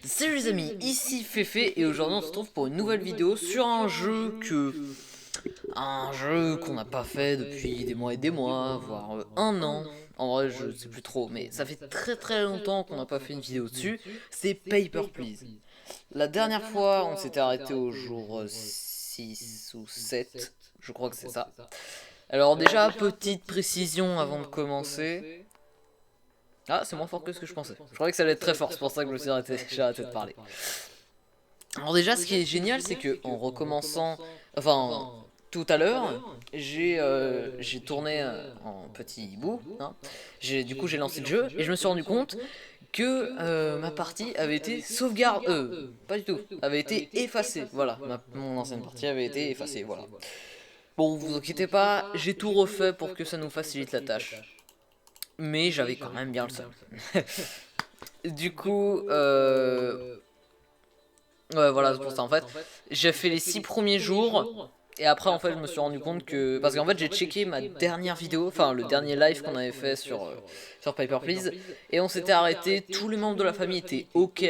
Salut les amis, ici Féfé et aujourd'hui on se retrouve pour une nouvelle vidéo sur un jeu qu'on n'a pas fait depuis des mois, voire un an. En vrai je sais plus trop, mais ça fait très longtemps qu'on n'a pas fait une vidéo dessus. C'est Paper Please. La dernière fois on s'était arrêté au jour 6 ou 7, je crois que c'est ça. Alors déjà, petite précision avant de commencer. Ah, c'est moins fort que ce que je pensais. Je croyais que ça allait être très fort, c'est pour ça que je me suis arrêté, j'ai arrêté de parler. Alors déjà, ce qui est génial, c'est que en recommençant, enfin, tout à l'heure, j'ai tourné en petit bout. Hein. Du coup, j'ai lancé le jeu et je me suis rendu compte que ma partie avait été sauvegardée. Pas du tout. Avait été effacée. Voilà, mon ancienne partie avait été effacée. Voilà. Bon, vous inquiétez pas, j'ai tout refait pour que ça nous facilite la tâche. Mais j'avais quand même bien le seum. Du coup, ouais, voilà, c'est pour ça. En fait, j'ai fait les 6 premiers jours. Et après, en fait, je me suis rendu compte que. Parce qu'en fait, j'ai checké ma dernière vidéo, enfin, le dernier live qu'on avait fait sur Paper Please. Et on s'était arrêté, tous les membres de la famille étaient OK.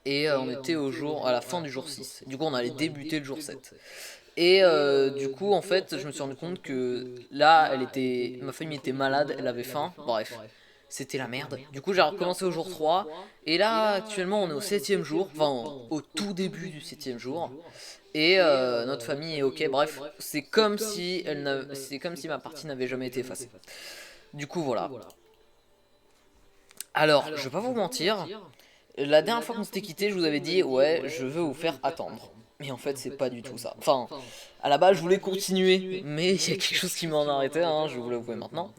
Et on était à la fin du jour 6. Du coup, on allait débuter le jour 7. Et du coup, en fait, je me suis rendu compte que là, ma famille était malade, elle avait faim. Bref, c'était la merde. Du coup, j'ai recommencé au jour 3. Et là, actuellement, on est au septième jour. Enfin, au tout début du septième jour. Et notre famille est ok. Bref, c'est comme si ma partie n'avait jamais été effacée. Du coup, voilà. Alors, je vais pas vous mentir. La dernière fois qu'on s'était quitté, je vous avais dit, ouais, je veux vous faire attendre. Mais en fait, c'est pas du tout ça. Enfin, à la base, je voulais continuer, mais il y a quelque chose qui m'en arrêtait, hein, je vous l'avoue maintenant.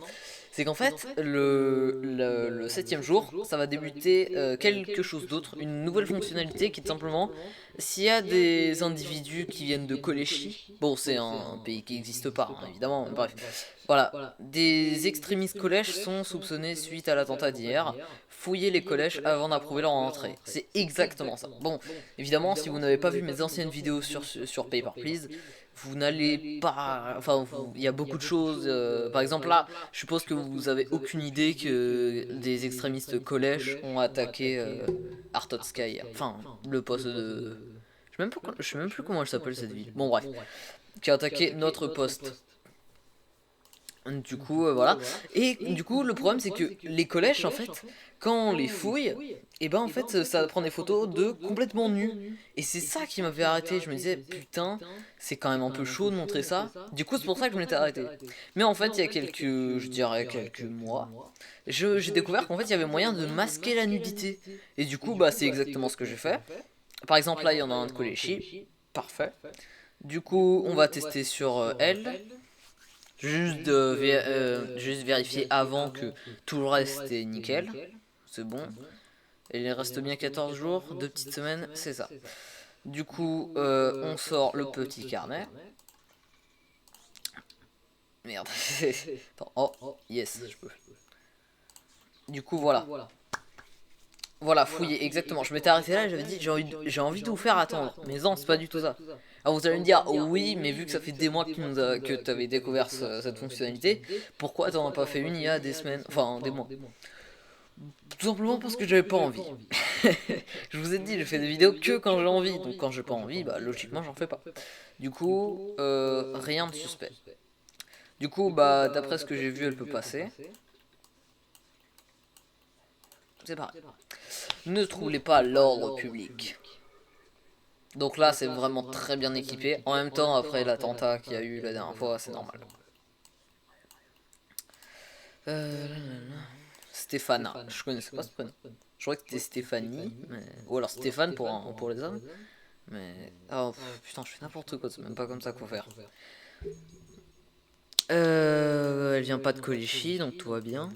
C'est qu'en fait, le septième jour, ça va débuter quelque chose d'autre, une nouvelle fonctionnalité qui est simplement, s'il y a des individus qui viennent de Kolechi, bon, c'est un pays qui n'existe pas, hein, évidemment, mais bref, voilà, des extrémistes collèges sont soupçonnés suite à l'attentat d'hier. Fouillez les collèges avant d'approuver leur entrée. C'est exactement ça. Bon, évidemment, si vous n'avez pas vu mes anciennes vidéos sur Paper Please, vous n'allez pas. Enfin, il y a beaucoup de choses. Par exemple, là, je suppose que vous avez aucune idée que des extrémistes collèges ont attaqué Artotska. Enfin, le poste de. Je sais même plus comment elle s'appelle cette ville. Bon, bref. Qui a attaqué notre poste. Du coup, voilà. Et du coup, le problème, c'est que les collèges, en fait, quand on les fouille, et ben en fait, ça prend des photos de complètement nus. Et c'est ça qui m'avait arrêté. Je me disais, putain, c'est quand même un peu chaud de montrer ça. Du coup, c'est pour ça que je m'étais arrêté. Mais en fait, il y a je dirais quelques mois, j'ai découvert qu'en fait, il y avait moyen de masquer la nudité. Et du coup, bah, c'est exactement ce que j'ai fait. Par exemple, là, il y en a un de Kolechi. Parfait. Du coup, on va tester sur elle. Juste vérifier avant que tout le reste est nickel. C'est bon. Et il reste bien 14 jours, 2 petites semaines, c'est ça. Du coup, on sort le petit carnet. Merde. Attends, oh, yes, je peux. Du coup, voilà. Voilà, fouiller, exactement. Je m'étais arrêté là et j'avais dit, j'ai envie de vous faire attendre. Mais non, c'est pas du tout ça. Alors vous allez me dire, oh oui, mais vu que ça fait des mois que tu avais découvert cette fonctionnalité, pourquoi t'en as pas fait une il y a des semaines, enfin des mois? Tout simplement parce que j'avais pas envie. Je vous ai dit, je fais des vidéos que quand j'ai envie. Donc quand j'ai pas envie, bah logiquement j'en fais pas. Du coup, rien de suspect. Du coup, bah d'après ce que j'ai vu, elle peut passer. C'est pareil. Ne troublez pas l'ordre public. Donc là, c'est vraiment très bien équipé. En même temps, après l'attentat qu'il y a eu la dernière fois, c'est normal. Euh, Stéphana, je connaissais pas ce prénom. Je croyais que c'était Stéphanie, ou alors Stéphane pour les hommes. Mais. Oh putain, je fais n'importe quoi, c'est même pas comme ça qu'il faut faire. Elle vient pas de Kolichi, donc tout va bien.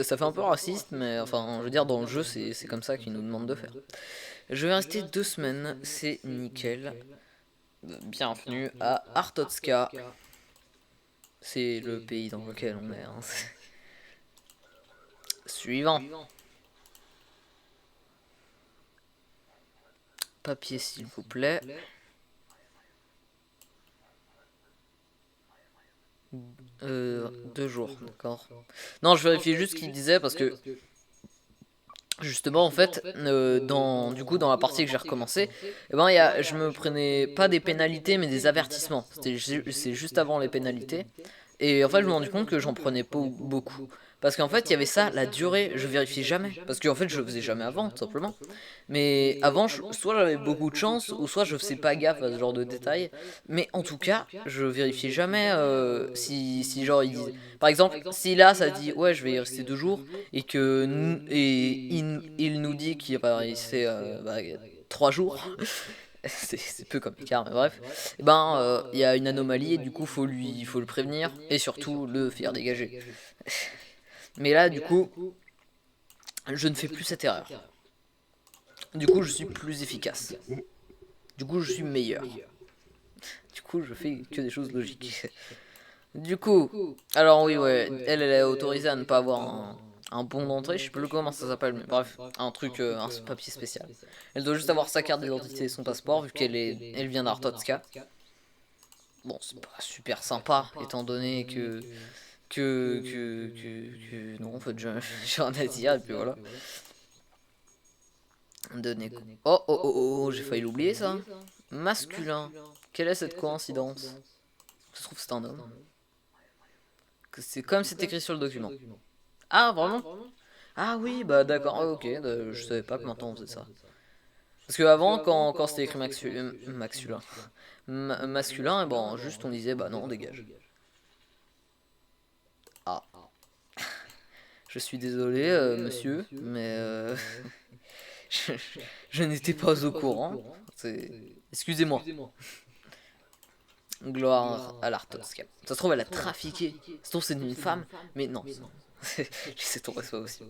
Ça fait un peu raciste, mais enfin, je veux dire, dans le jeu, c'est comme ça qu'ils nous demandent de faire. Je vais rester 2 semaines, c'est nickel. Bienvenue à Artotska. C'est le pays dans lequel on est. Hein. Suivant. Papier, s'il vous plaît. 2 jours, d'accord. Non, je vérifie juste ce qu'il disait parce que Justement en fait du coup dans la partie que j'ai recommencé, eh ben, je me prenais pas des pénalités mais des avertissements. C'est juste avant les pénalités. Et en fait je me suis rendu compte que j'en prenais pas beaucoup. Parce qu'en fait il y avait ça, la durée, je vérifiais jamais. Parce qu'en fait je le faisais jamais avant tout simplement. Mais avant soit j'avais beaucoup de chance ou soit je faisais pas gaffe à ce genre de détails. Mais en tout cas je vérifiais jamais si genre ils disent... Par exemple si là ça dit ouais je vais y rester 2 jours et il nous dit qu'il va y rester 3 jours. C'est peu comme Picard, mais bref. Et ben, il y a une anomalie et du coup, faut le prévenir et surtout le faire dégager. Mais là, du coup, je ne fais plus cette erreur. Du coup, je suis plus efficace. Du coup, je suis meilleur. Du coup, je fais que des choses logiques. Du coup, alors oui, ouais, elle est autorisée à ne pas avoir un bon d'entrée, je sais plus comment ça s'appelle, mais bref, un truc, un papier spécial. Elle doit juste avoir sa carte d'identité et son passeport, vu elle vient d'Artotska. Bon, c'est pas super sympa, étant donné non, en fait, j'ai rien à dire, et puis voilà. Donner. Oh, oh, oh, oh, j'ai failli l'oublier, ça. Masculin. Quelle est cette coïncidence? Ça se trouve, c'est un homme. C'est comme c'est écrit sur le document. Ah, vraiment? Ah oui, bah d'accord, ok, je savais pas que maintenant on faisait ça. Parce que avant, quand c'était écrit masculin, et bon, juste on disait bah non, dégage. Ah, je suis désolé, monsieur, mais je, je n'étais pas au courant. Excusez-moi. Gloire à l'Artotska. Ça se trouve, elle a trafiqué. Ça se trouve, c'est une femme, mais non. Laissez tomber ça aussi.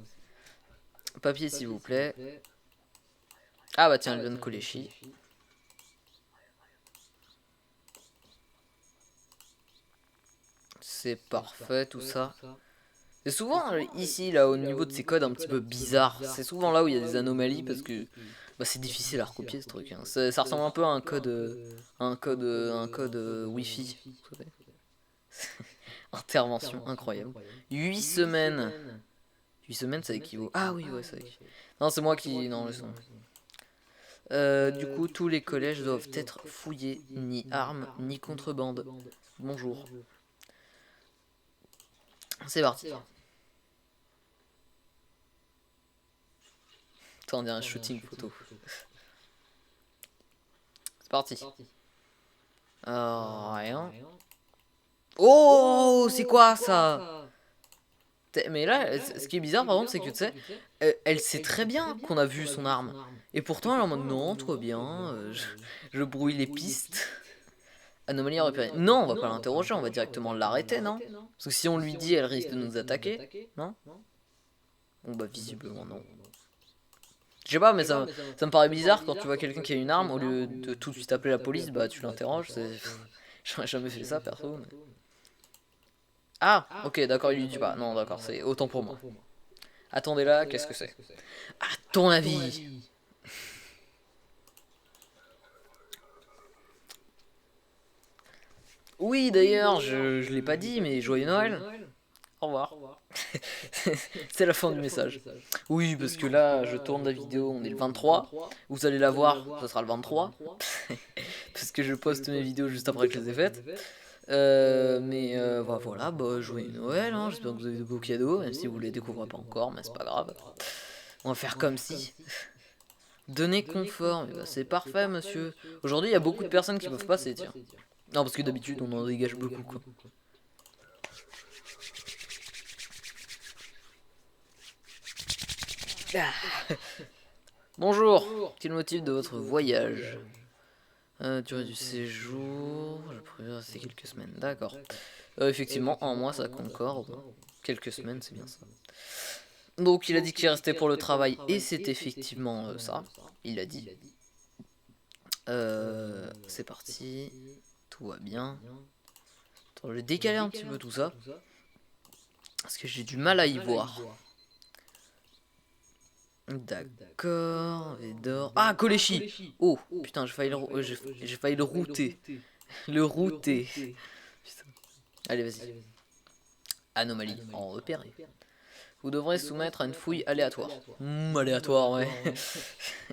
Papier, s'il vous plaît. Ah bah tiens, elle vient de Kolechi. C'est parfait tout ça. C'est souvent ici, là, au niveau de ces codes un petit peu bizarres. C'est souvent là où il y a des anomalies parce que bah, c'est difficile à recopier ce truc. Hein. Ça ressemble un peu à un code Wi-Fi. Intervention incroyable. 8 semaines. 8 semaines, ça équivaut. Ah oui, ouais, ça équivaut. Non, c'est moi qui. Non, laisse tomber. Du coup, tous les collèges doivent être fouillés, ni armes, ni contrebande. Bonjour. C'est parti. Attends, on dirait un shooting photo. C'est parti. Rien. Oh, c'est quoi ça? Mais là, ce qui est bizarre par contre, c'est que tu sais, elle sait très bien qu'on a vu son arme. Et pourtant, elle est en mode non, trop bien, je brouille les pistes. Anomalie repérée. Non, on va pas l'interroger, on va directement l'arrêter, non? Parce que si on lui dit, elle risque de nous attaquer, non? Bon, bah, visiblement, non. Je sais pas, mais ça me paraît bizarre quand tu vois quelqu'un qui a une arme, au lieu de tout de suite appeler la police, bah, tu l'interroges. J'aurais jamais fait ça, perso. Mais... Ah, ok, d'accord, il lui dit pas. Non, d'accord, c'est autant pour moi. Attendez là, qu'est-ce que c'est? À ton avis? Oui, d'ailleurs, je l'ai pas dit, mais joyeux Noël. Au revoir. C'est la fin du message. Oui, parce que là, je tourne la vidéo, on est le 23. Vous allez la voir, ce sera le 23. Parce que je poste mes vidéos juste après que je les ai faites. Bah, voilà, bah, joyeux Noël, hein. J'espère que vous avez de beaux cadeaux, même si vous les découvrez pas encore, mais c'est pas grave. On va faire comme si. Donner confort, bah, c'est parfait, monsieur. Aujourd'hui, il y a beaucoup de personnes qui peuvent passer, tiens. Non, parce que d'habitude, on en dégage beaucoup, quoi. Ah. Bonjour, quel est le motif de votre voyage? Durée du séjour, je préfère rester quelques semaines, d'accord. Effectivement, en mois ça concorde. Quelques semaines, c'est bien ça. Donc il a dit qu'il restait pour le travail, et c'est effectivement ça. Il a dit. C'est parti. Tout va bien. Attends, je vais décaler un petit peu tout ça. Parce que j'ai du mal à y voir. D'accord, Védor. Ah, Kolechi. Oh, putain, j'ai failli le router. Le router. Allez, vas-y. Anomalie en repéré. Vous devrez soumettre à une fouille aléatoire. Aléatoire, ouais.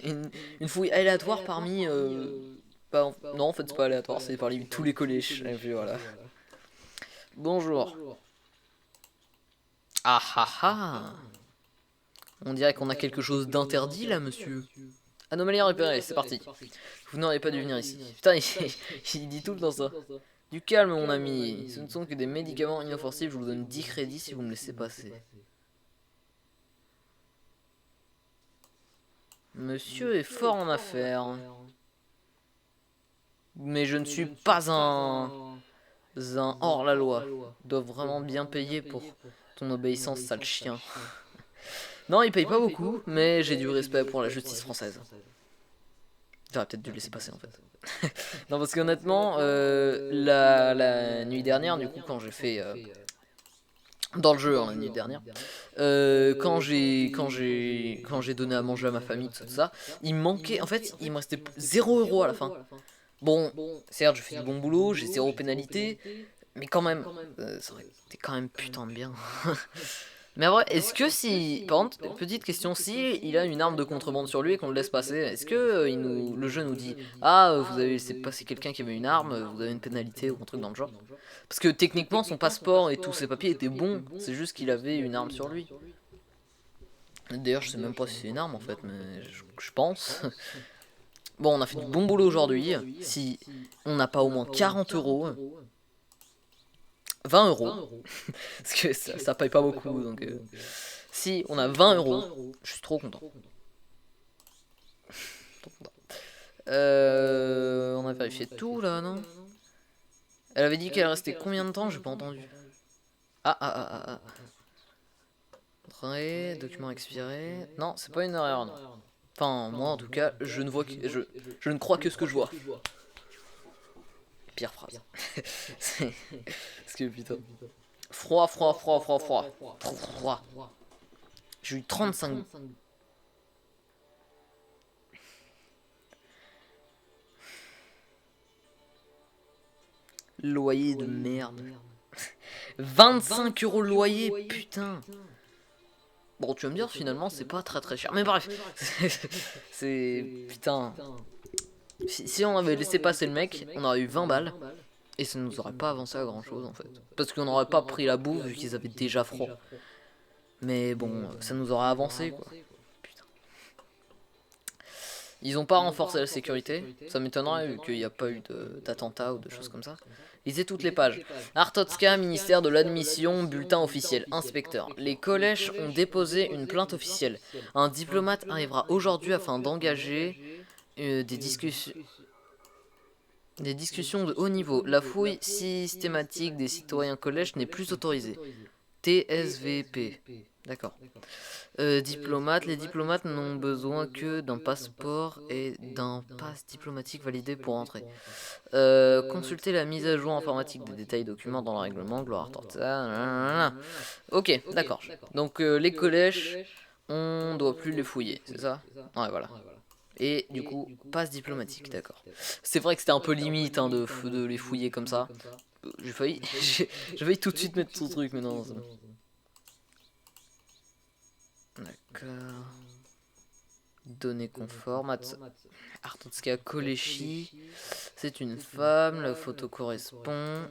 une fouille aléatoire parmi... non, en fait, c'est pas aléatoire, c'est parmi tous les collèges. Et puis voilà. Bonjour. Ah ah ah. On dirait qu'on a quelque chose d'interdit là, monsieur. Anomalie repérée, c'est parti. Vous n'auriez pas dû venir ici. Putain, il dit tout le temps ça. Du calme, mon ami. Ce ne sont que des médicaments inoffensifs. Je vous donne 10 crédits si vous me laissez passer. Monsieur est fort en affaires. Mais je ne suis pas un hors-la-loi. Dois vraiment bien payer pour ton obéissance, sale chien. Non, il paye pas beaucoup, mais j'ai du respect pour la justice française. J'aurais peut-être dû le laisser passer en fait. Non, parce qu'honnêtement, la nuit dernière, du coup, quand j'ai fait... dans le jeu, hein, la nuit dernière, quand j'ai donné à manger à ma famille, tout ça, il me manquait... En fait, il me restait 0 € à la fin. Bon, certes, je fais du bon boulot, j'ai 0 pénalité, mais quand même, ça aurait été quand même putain de bien. Mais en vrai, est-ce que si... Par contre, petite question, si il a une arme de contrebande sur lui et qu'on le laisse passer, est-ce que le jeu nous dit « Ah, vous avez laissé passer quelqu'un qui avait une arme, vous avez une pénalité ou un truc dans le genre ?» Parce que techniquement, son passeport et tous ses papiers étaient bons, c'est juste qu'il avait une arme sur lui. D'ailleurs, je sais même pas si c'est une arme en fait, mais je pense. Bon, on a fait du bon boulot aujourd'hui. Si on n'a pas au moins 40 €... 20 €, parce que ça paye pas beaucoup, donc si on a 20 €, je suis trop content. On a vérifié tout là, non? Elle avait dit qu'elle restait combien de temps? J'ai pas entendu. Ah. Entrée, document expiré. Non, c'est pas une erreur, non. Enfin, moi en tout cas, je ne vois que je ne crois que ce que je vois. Pire phrase. Parce que putain. Froid. J'ai eu 35. Loyer de merde. 25 € le loyer, putain. Bon, tu vas me dire, finalement, c'est pas très cher. Mais bref, c'est... Putain. Si on avait laissé passer le mec, on aurait eu 20 balles. Et ça nous aurait pas avancé à grand chose en fait. Parce qu'on n'aurait pas pris la bouffe vu qu'ils avaient déjà froid. Mais bon, ça nous aurait avancé quoi. Putain. Ils ont pas renforcé la sécurité. Ça m'étonnerait vu qu'il n'y a pas eu d'attentat ou de choses comme ça. Lisez toutes les pages. Artotska, ministère de l'admission, bulletin officiel, inspecteur. Les collèges ont déposé une plainte officielle. Un diplomate arrivera aujourd'hui afin d'engager des discussions de haut niveau. La fouille systématique des citoyens collèges n'est plus autorisée. TSVP. D'accord. Diplomates. Les diplomates n'ont besoin que d'un passeport et d'un passe diplomatique validé pour entrer. Consultez la mise à jour informatique des détails documents dans le règlement. Gloire ça. Ok, d'accord. Donc les collèges, on doit plus les fouiller, c'est ça? Ouais, voilà. Et du coup, passe diplomatique, d'accord. C'est vrai que c'était un peu limite hein, de les fouiller comme ça. J'ai failli, j'ai failli tout de suite mettre son truc, mais non. D'accord. Données conformes. Artotska Koleshi. C'est une femme, la photo correspond.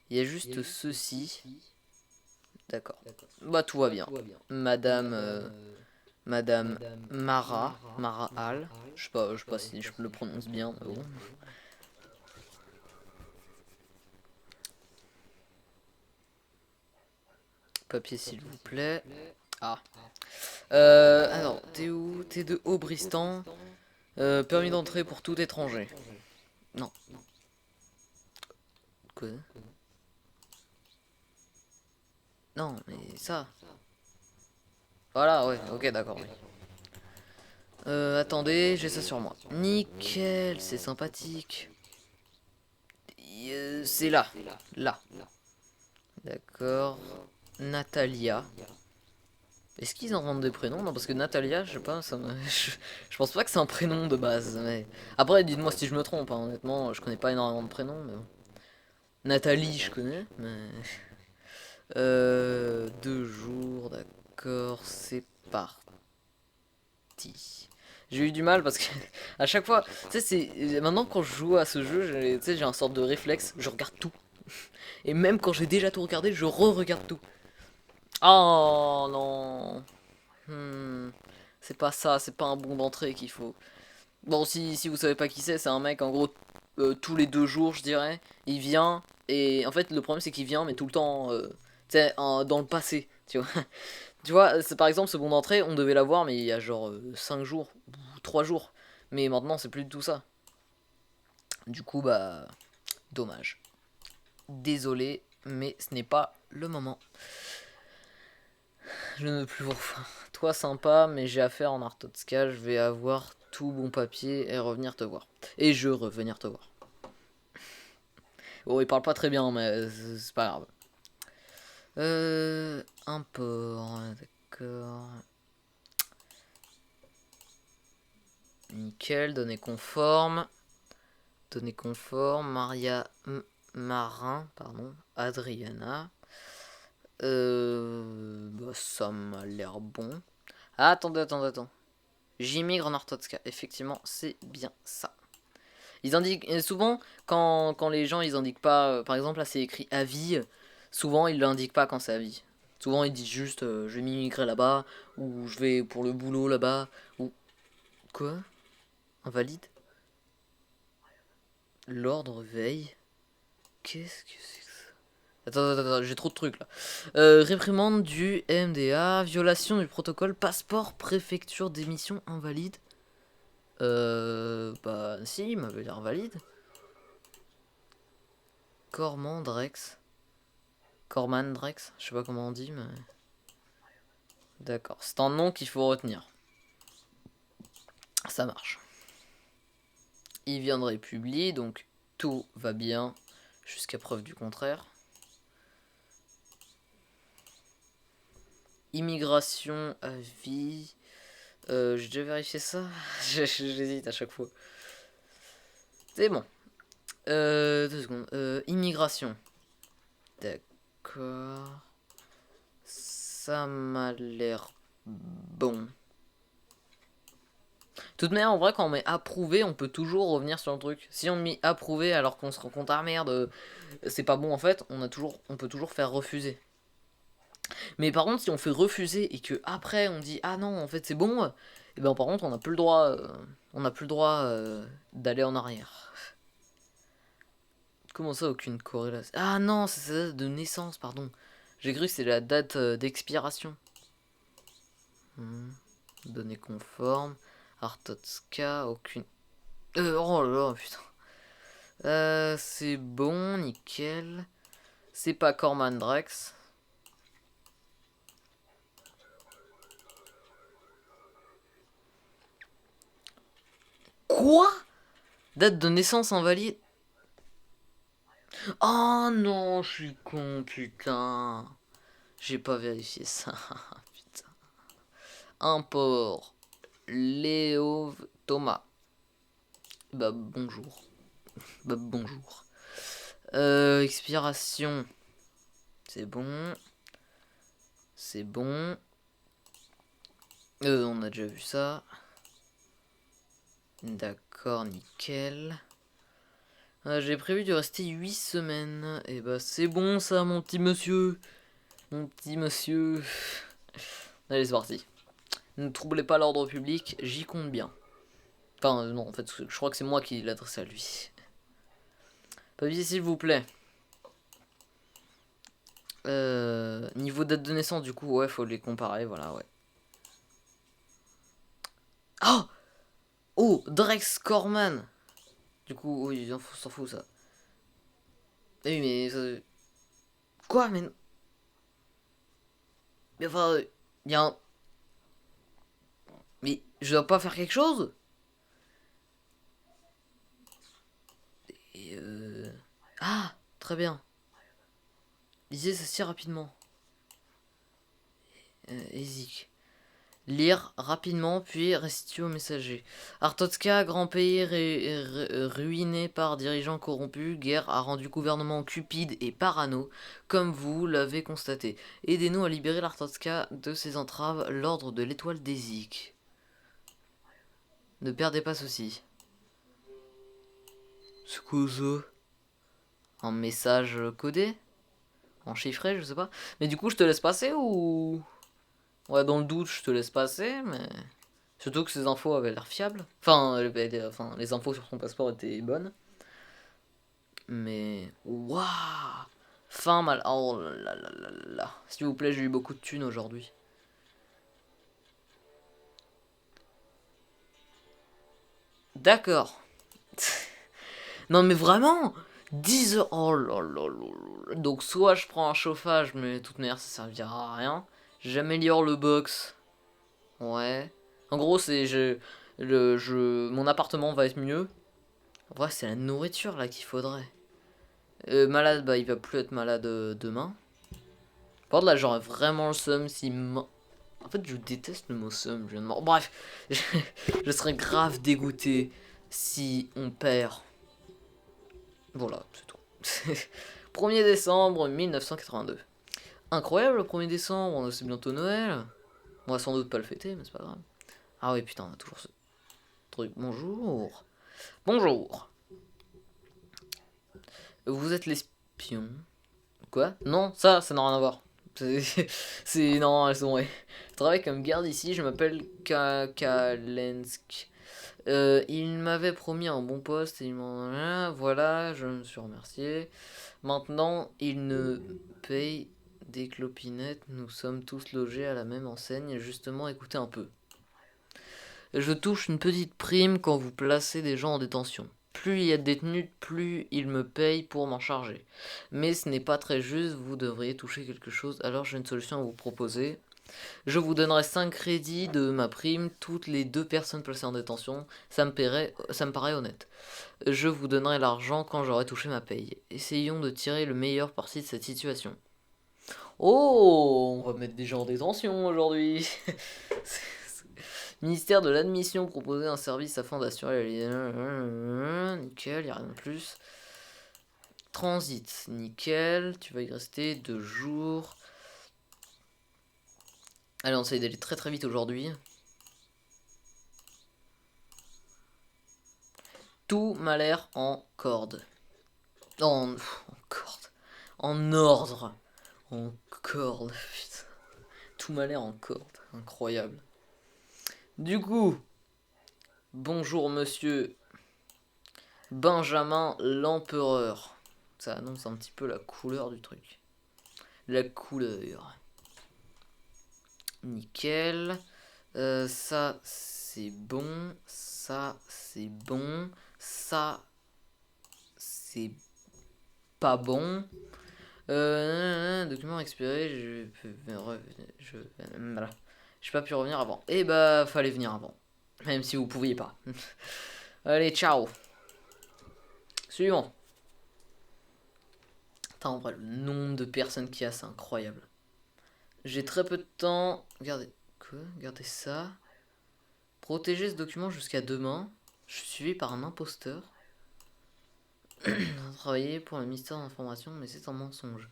Il y a juste ceci. D'accord. Bah tout va bien. Madame Mara Hall. Je sais pas si je le prononce bien, mais bon. Papier s'il vous plaît. Ah. Alors, t'es où? T'es de Aubristan. Permis d'entrée pour tout étranger. Non. Quoi? Non, mais ça. Voilà, ouais, ok, d'accord. Oui. Attendez, j'ai ça sur moi. Nickel, c'est sympathique. C'est là. Là. D'accord. Natalia. Est-ce qu'ils inventent des prénoms? Non, parce que Natalia, je sais pas, ça me... je pense pas que c'est un prénom de base. Mais... Après, dites-moi si je me trompe, hein. Honnêtement, je connais pas énormément de prénoms. Mais... Nathalie, je connais, mais... 2 jours, d'accord. D'accord, c'est parti. J'ai eu du mal parce que à chaque fois, tu sais, c'est maintenant quand je joue à ce jeu, tu sais, j'ai un sorte de réflexe, je regarde tout. Et même quand j'ai déjà tout regardé, je re-regarde tout. Oh non. Hmm, c'est pas ça, c'est pas un bon d'entrée qu'il faut. Bon, si vous savez pas qui c'est un mec en gros tous les 2 jours, je dirais, il vient et en fait le problème c'est qu'il vient mais tout le temps, tu sais, dans le passé, tu vois. Tu vois, c'est par exemple ce bon d'entrée, on devait l'avoir mais il y a genre 5 jours ou 3 jours. Mais maintenant c'est plus du tout ça. Du coup bah dommage. Désolé, mais ce n'est pas le moment. Je ne veux plus vous revoir. Toi sympa, mais j'ai affaire en Artotska, je vais avoir tout bon papier et revenir te voir. Et je revenir te voir. Bon, il parle pas très bien, mais c'est pas grave. Import, d'accord. Nickel, données conformes. Données conformes, Marin, pardon, Adriana. Bah, ça m'a l'air bon. Ah, attends. J'immigre en Artotska. Effectivement, c'est bien ça. Ils indiquent souvent quand les gens ils indiquent pas, par exemple là c'est écrit avis, souvent ils l'indiquent pas quand c'est avis. Souvent ils disent juste je vais m'immigrer là-bas ou je vais pour le boulot là-bas ou quoi? Invalide? L'ordre veille? Qu'est-ce que c'est que ça? Attends, j'ai trop de trucs là. Réprimande du MDA, violation du protocole, passeport, préfecture d'émission invalide. Bah si, il m'avait l'air valide. Cormandrex. Cormandrex, je sais pas comment on dit, mais. D'accord, c'est un nom qu'il faut retenir. Ça marche. Il viendrait publier, donc tout va bien jusqu'à preuve du contraire. Immigration à vie. J'ai déjà vérifié ça. J'hésite à chaque fois. C'est bon. 2 secondes. Immigration. D'accord. Ça m'a l'air bon. De toute manière, en vrai, quand on met approuvé, on peut toujours revenir sur le truc. Si on met approuvé alors qu'on se rend compte, ah merde, c'est pas bon en fait, on peut toujours faire refuser. Mais par contre, si on fait refuser et que après on dit ah non, en fait c'est bon, et ben par contre on n'a plus le droit, d'aller en arrière. Comment ça, aucune corrélation? Ah non, c'est sa date de naissance, pardon. J'ai cru que c'était la date d'expiration. Données conformes. Artotska, aucune. Oh là là, putain. C'est bon, nickel. C'est pas Corman Drex. Quoi? Date de naissance invalide? Oh non, je suis con, putain. J'ai pas vérifié ça. Putain. Import. Léo Thomas. Bah bonjour. Bah bonjour. Expiration. C'est bon. C'est bon. On a déjà vu ça. D'accord, nickel. J'ai prévu de rester 8 semaines. Et bah c'est bon ça, mon petit monsieur. Mon petit monsieur. Allez, c'est parti. Ne troublez pas l'ordre public, j'y compte bien. Enfin, non, en fait, je crois que c'est moi qui l'adresse à lui. Papier, s'il vous plaît. Niveau date de naissance, du coup, ouais, faut les comparer, voilà, ouais. Oh! Oh! Drex Corman! Du coup, oui, on s'en fout, ça. Oui, mais... Quoi? Mais enfin, il y a un... Mais je dois pas faire quelque chose? Et Ah! Très bien. Lisez ça si rapidement. Ezik. Lire rapidement, puis restituer au messager. Artotska, grand pays ruiné par dirigeants corrompus, guerre a rendu gouvernement cupide et parano, comme vous l'avez constaté. Aidez-nous à libérer l'Artotska de ses entraves, l'ordre de l'étoile d'Ezik. Ne perdez pas ceci. C'est quoi ça? Un message codé? En chiffré, je sais pas. Mais du coup, je te laisse passer ou... Ouais, dans le doute, je te laisse passer, mais... Surtout que ces infos avaient l'air fiables. Enfin, les infos sur son passeport étaient bonnes. Mais... Waouh! Fin mal... Oh là là là là. S'il vous plaît, j'ai eu beaucoup de thunes aujourd'hui. D'accord. Non mais vraiment 10 heures... Oh là là là là. Donc soit je prends un chauffage, mais de toute manière ça servira à rien. J'améliore le box. Ouais. En gros, mon appartement va être mieux. En vrai, c'est la nourriture là qu'il faudrait. Malade, bah il va plus être malade demain. Par contre, là, j'aurais vraiment le seum si... En fait, je déteste le mot seum, je viens de mort. Bref, je serais grave dégoûté si on perd. Voilà, c'est tout. 1er décembre 1982. Incroyable le 1er décembre, c'est bientôt Noël. On va sans doute pas le fêter, mais c'est pas grave. Ah oui, putain, on a toujours ce truc. Bonjour. Bonjour. Vous êtes l'espion. Quoi? Non, ça n'a rien à voir. Non, elles sont... Ouais. Je travaille comme garde ici, je m'appelle Kalensk. Il m'avait promis un bon poste et il m'en... Voilà, je me suis remercié. Maintenant, il ne paye des clopinettes. Nous sommes tous logés à la même enseigne. Justement, écoutez un peu. Je touche une petite prime quand vous placez des gens en détention. Plus il y a de détenus, plus ils me payent pour m'en charger. Mais ce n'est pas très juste, vous devriez toucher quelque chose, alors j'ai une solution à vous proposer. Je vous donnerai 5 crédits de ma prime toutes les 2 personnes placées en détention, ça me paraît honnête. Je vous donnerai l'argent quand j'aurai touché ma paye. Essayons de tirer le meilleur parti de cette situation. Oh, on va mettre des gens en détention aujourd'hui. Ministère de l'admission proposait un service afin d'assurer la... Nickel, y a rien de plus. Transit, nickel. Tu vas y rester 2 jours. Allez, on essaye d'aller très très vite aujourd'hui. Tout m'a l'air en corde. En corde. En ordre. En corde, putain. Tout m'a l'air en corde. Incroyable. Du coup, bonjour monsieur Benjamin l'Empereur. Ça annonce un petit peu la couleur du truc. La couleur. Nickel. Ça, c'est bon. Ça, c'est bon. Ça, c'est pas bon. Document expiré. Voilà. J'ai pas pu revenir avant. Et bah, fallait venir avant. Même si vous pouviez pas. Allez, ciao. Suivant. Putain, en vrai, le nombre de personnes qu'il y a, c'est incroyable. J'ai très peu de temps. Regardez. Quoi? Regardez ça. Protéger ce document jusqu'à demain. Je suis suivi par un imposteur. Travailler pour le ministère de l'Information, mais c'est un mensonge.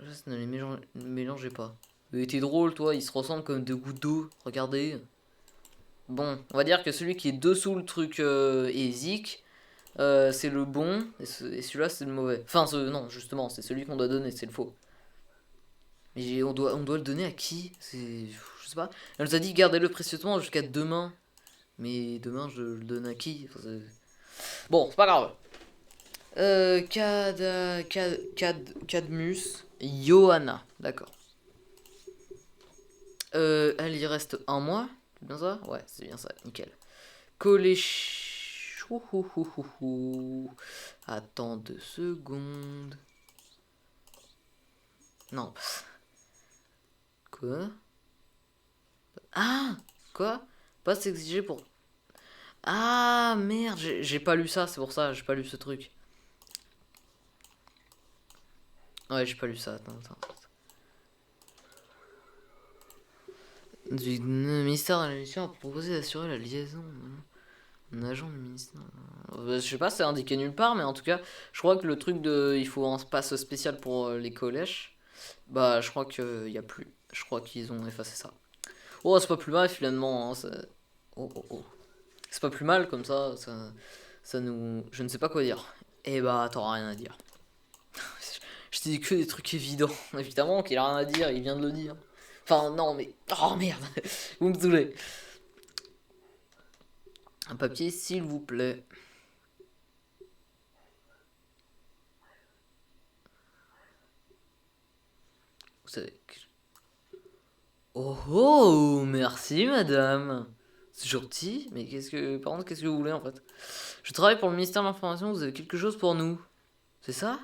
Juste ne les mélangez pas. T'es drôle, toi, ils se ressemblent comme deux gouttes d'eau. Regardez. Bon, on va dire que celui qui est dessous le truc Ezik, c'est le bon, et celui-là c'est le mauvais. Enfin, non, justement, c'est celui qu'on doit donner, c'est le faux. Mais on doit le donner à qui? Je sais pas. Elle nous a dit gardez-le précieusement jusqu'à demain. Mais demain, je le donne à qui? Bon, c'est pas grave. Cadmus. Johanna, d'accord. Elle y reste un mois. C'est bien ça? Ouais, c'est bien ça, nickel. Collège. Attends 2 secondes. Non. Quoi? Ah! Quoi? Pas s'exiger pour... Ah merde, j'ai pas lu ça, c'est pour ça, j'ai pas lu ce truc. Ouais, j'ai pas lu ça, attends. Du ministère de la mission a proposé d'assurer la liaison. Un agent du ministère. Je sais pas, c'est indiqué nulle part, mais en tout cas, je crois que le truc de. Il faut un pass spécial pour les collèges. Bah, je crois qu'il y a plus. Je crois qu'ils ont effacé ça. Oh, c'est pas plus mal finalement. Hein, oh, oh, oh. C'est pas plus mal comme ça nous. Je ne sais pas quoi dire. Eh bah, t'auras rien à dire. Je t'ai dit que des trucs évidents. Évidemment qu'il a rien à dire, il vient de le dire. Enfin, non, mais. Oh merde. Vous me saoulez. Un papier, s'il vous plaît. Vous savez. Oh oh, merci madame. C'est gentil, mais qu'est-ce que. Par contre, qu'est-ce que vous voulez en fait? Je travaille pour le ministère de l'Information, vous avez quelque chose pour nous? C'est ça?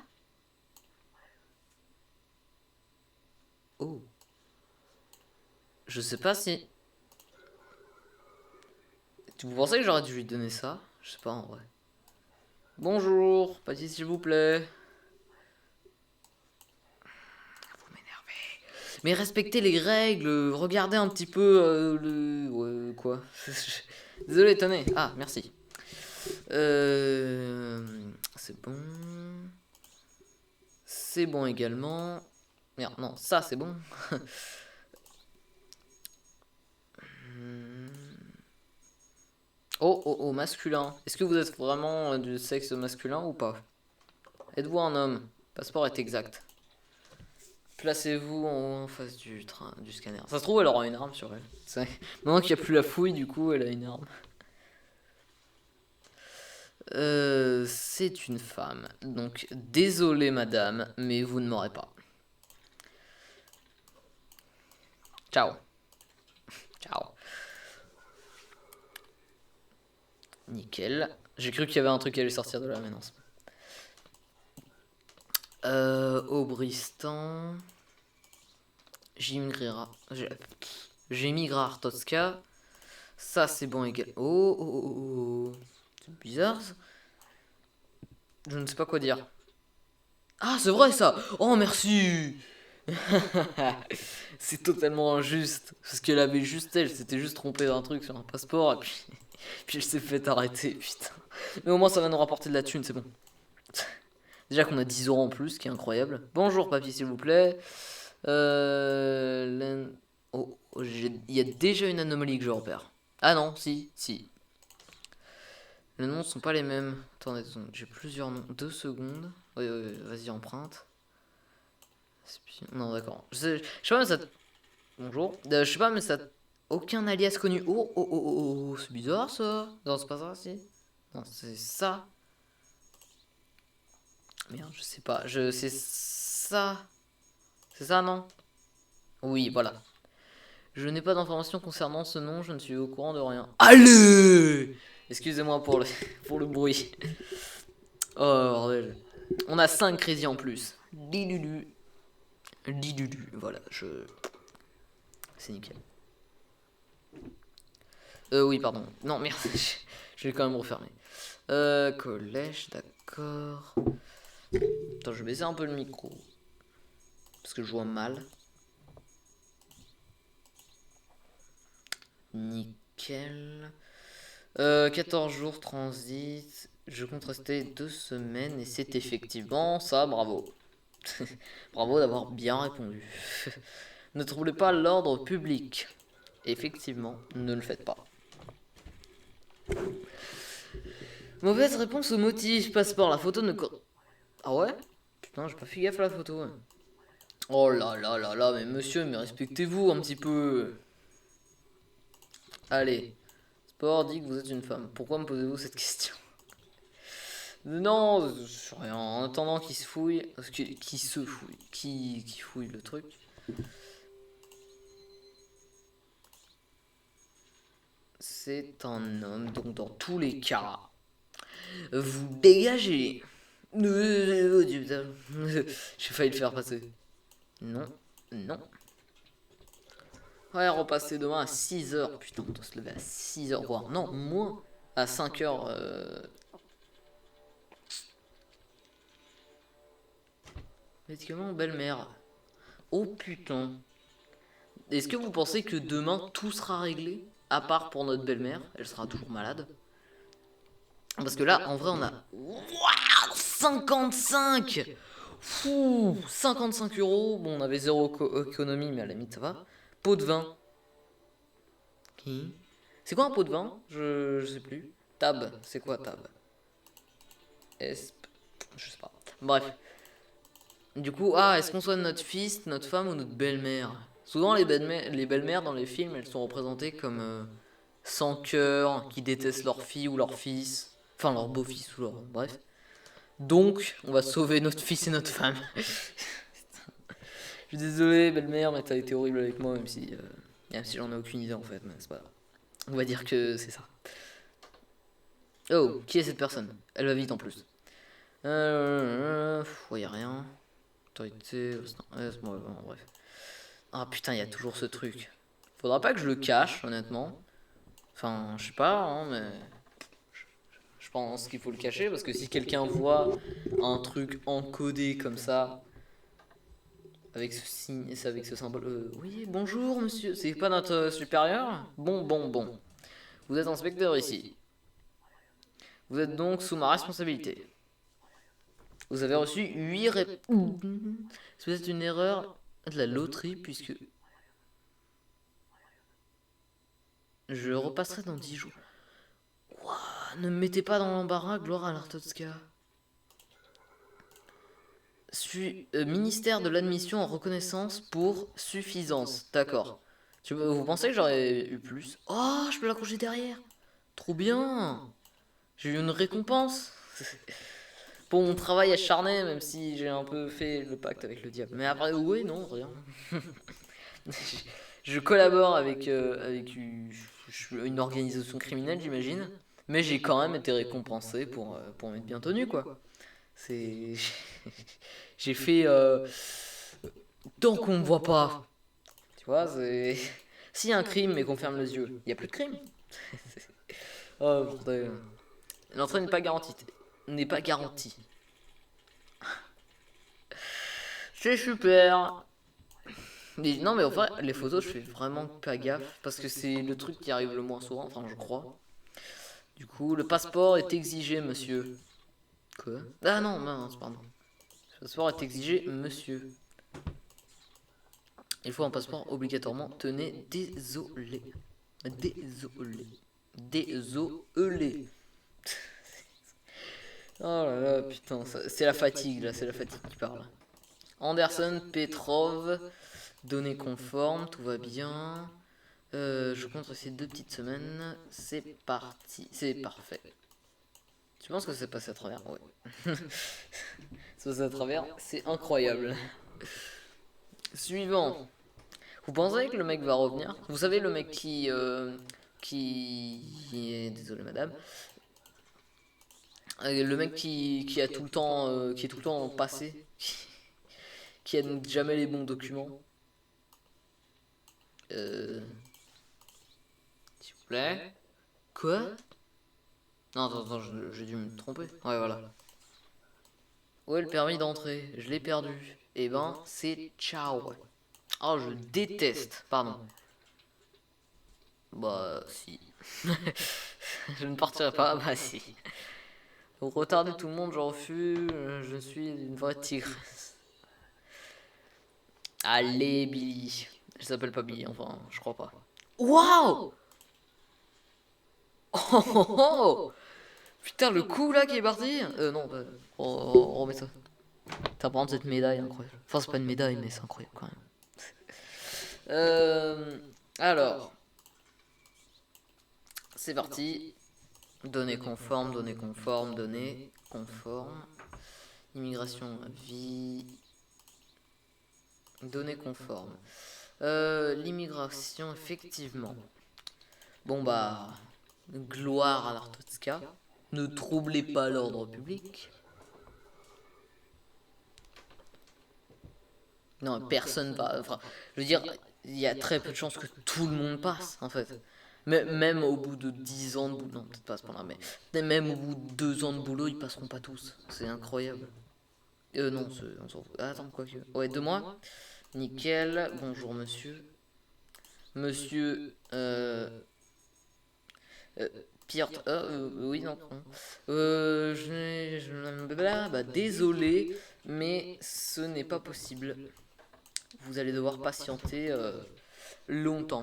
Oh. Je sais pas si. Vous pensez que j'aurais dû lui donner ça? Je sais pas en vrai. Bonjour, pâtissier s'il vous plaît. Vous m'énervez. Mais respectez les règles, regardez un petit peu le. Ouais, quoi? Désolé, tenez. Ah, merci. C'est bon. C'est bon également. Merde, non, ça c'est bon. Oh, oh, oh, masculin. Est-ce que vous êtes vraiment du sexe masculin ou pas? Êtes-vous un homme? Passeport est exact. Placez-vous en face du train, du scanner. Ça se trouve, elle aura une arme sur elle. Maintenant qu'il n'y a plus la fouille, du coup, elle a une arme. C'est une femme. Donc, désolé, madame, mais vous ne m'aurez pas. Ciao. Ciao. Nickel. J'ai cru qu'il y avait un truc qui allait sortir de là, mais non. Aubristan. J'émigre à Artoska. Ça, c'est bon égal. Oh, oh, oh, oh. C'est bizarre, ça. Je ne sais pas quoi dire. Ah, c'est vrai, ça. Oh, merci. C'est totalement injuste. Parce qu'elle avait juste elle, s'était juste trompée d'un truc sur un passeport. Et puis, puis elle s'est fait arrêter, putain. Mais au moins, ça va nous rapporter de la thune, c'est bon. Déjà qu'on a 10 € en plus, ce qui est incroyable. Bonjour, papy, s'il vous plaît. Oh, il y a déjà une anomalie que je repère. Ah non, si, si. Les noms sont pas les mêmes. Attendez, j'ai plusieurs noms. 2 secondes. Oui, oui, oui, vas-y, empreinte. Non, d'accord. Je sais pas, mais ça. Bonjour. Je sais pas, mais ça. Aucun alias connu. Oh, oh, oh, oh, oh, c'est bizarre ça. Non, c'est pas ça, si. Non, c'est ça. Merde, je sais pas. C'est ça. C'est ça, non? Oui, voilà. Je n'ai pas d'informations concernant ce nom, je ne suis au courant de rien. Allez! Excusez-moi pour pour le bruit. Oh bordel. On a 5 crédits en plus. Dilulu. Dilulu. Voilà, c'est nickel. Oui, pardon. Non, merde. Je vais quand même refermer. Collège, d'accord. Attends, je vais baisser un peu le micro. Parce que je vois mal. Nickel. 14 jours transit. Je compte rester 2 semaines et c'est effectivement ça, bravo. Bravo d'avoir bien répondu. Ne troublez pas l'ordre public. Effectivement, ne le faites pas. Mauvaise réponse au motif. Passeport, la photo ne... Ah ouais? Putain, j'ai pas fait gaffe à la photo. Oh là là là là, mais monsieur, mais respectez-vous un petit peu. Allez. Sport dit que vous êtes une femme. Pourquoi me posez-vous cette question? Non, rien. En attendant qu'il se fouille. Qui se fouille? Qui fouille le truc? C'est un homme, donc dans tous les cas, vous dégagez. J'ai failli le faire passer. Non, non. Ouais, repasser demain à 6 h. Putain, on doit se lever à 6 h, voire non, moins à 5 h. Médicament, belle-mère. Oh putain. Est-ce que vous pensez que demain tout sera réglé? À part pour notre belle-mère, elle sera toujours malade. Parce que là, en vrai, on a... Waouh, 55. Fou, 55 euros. Bon, on avait zéro économie, mais à la limite, ça va. Pot de vin. C'est quoi un pot de vin? Je sais plus. Tab, c'est quoi tab? Esp... Je sais pas. Bref. Du coup, est-ce qu'on soigne notre fils, notre femme ou notre belle-mère? Souvent, les belles-mères dans les films, elles sont représentées comme sans cœur, qui détestent leur fille ou leur fils. Enfin, leur beau-fils ou leur... Bref. Donc, on va sauver notre fils et notre femme. Je suis désolé, belle-mère, mais t'as été horrible avec moi, même si j'en ai aucune idée en fait. Mais c'est pas grave. On va dire que c'est ça. Oh, qui est cette personne? Elle va vite en plus. Y a rien. Autorité, bon, bref. Ah putain, il y a toujours ce truc. Faudra pas que je le cache, honnêtement. Enfin, je sais pas, hein, mais... Je pense qu'il faut le cacher, parce que si quelqu'un voit un truc encodé comme ça, avec ce signe, avec ce symbole... oui, bonjour monsieur, c'est pas notre supérieur? Bon. Vous êtes inspecteur ici. Vous êtes donc sous ma responsabilité. Vous avez reçu 8 réponses. C'est peut-être une erreur de la loterie, puisque... Je repasserai dans 10 jours. Ouah, ne me mettez pas dans l'embarras, gloire à l'Artotska. Ministère de l'admission en reconnaissance pour suffisance. D'accord. Vous pensez que j'aurais eu plus? Oh, je peux l'accrocher derrière. Trop bien. J'ai eu une récompense. Pour mon travail acharné, même si j'ai un peu fait le pacte avec le diable. Mais après, ouais, non, rien. Je collabore avec une organisation criminelle, j'imagine. Mais j'ai quand même été récompensé pour m'être bien tenu, quoi. C'est... J'ai fait... tant qu'on me voit pas. Tu vois, c'est... S'il y a un crime mais qu'on ferme les yeux, il n'y a plus de crime. Oh, bordel. L'entrée n'est pas garantie. N'est pas garantie. C'est super. Non mais en fait, les photos, je fais vraiment pas gaffe. Parce que c'est le truc qui arrive le moins souvent, enfin je crois. Du coup, le passeport est exigé, monsieur. Quoi? Ah non, mince, pardon. Le passeport est exigé, monsieur. Il faut un passeport obligatoirement. Tenez, désolé. Désolé. Oh là là, putain, c'est la fatigue là, c'est la fatigue qui parle. Anderson, Petrov, données conformes, tout va bien. Je compte ces 2 petites semaines. C'est parti, c'est parfait. Tu penses que c'est passé à travers? Ouais. C'est passé à travers, c'est incroyable. Suivant. Vous pensez que le mec va revenir? Vous savez, le mec qui est... Désolé madame. Le mec qui a tout le temps... qui est tout le temps en passé. Qui a jamais les bons documents. S'il vous plaît. Quoi? Non, attends, j'ai dû me tromper. Ouais, voilà. Où est le permis d'entrée? Je l'ai perdu. Eh ben, c'est ciao. Oh, je déteste. Pardon. Bah, si. Je ne partirai pas. Bah, si. Vous retardez tout le monde, je refuse. Je suis une vraie tigresse. Allez, Billy. Elle s'appelle pas Billy, enfin, je crois pas. Waouh! Oh! Putain, le coup là qui est parti. Non, bah, on remet ça. T'as prendre cette médaille incroyable. Enfin, c'est pas une médaille, mais c'est incroyable quand même. Alors, c'est parti. Données conformes, données conformes, données conformes. Immigration, vie. Données conformes. L'immigration, effectivement. Bon bah, gloire à l'Artotska. Ne troublez pas l'ordre public. Non, personne va... Enfin, je veux dire, il y a très peu de chances que tout le monde passe, en fait. Mais même au bout de 10 ans de boulot... Non, peut-être pas à ce point-là, mais même au bout de 2 ans de boulot, ils passeront pas tous. C'est incroyable. Non, on s'en fout. Attends, quoi que... Ouais, 2 mois. Nickel. Bonjour, monsieur. Monsieur Pierre, oui, non. Bah, désolé, mais ce n'est pas possible. Vous allez devoir patienter longtemps.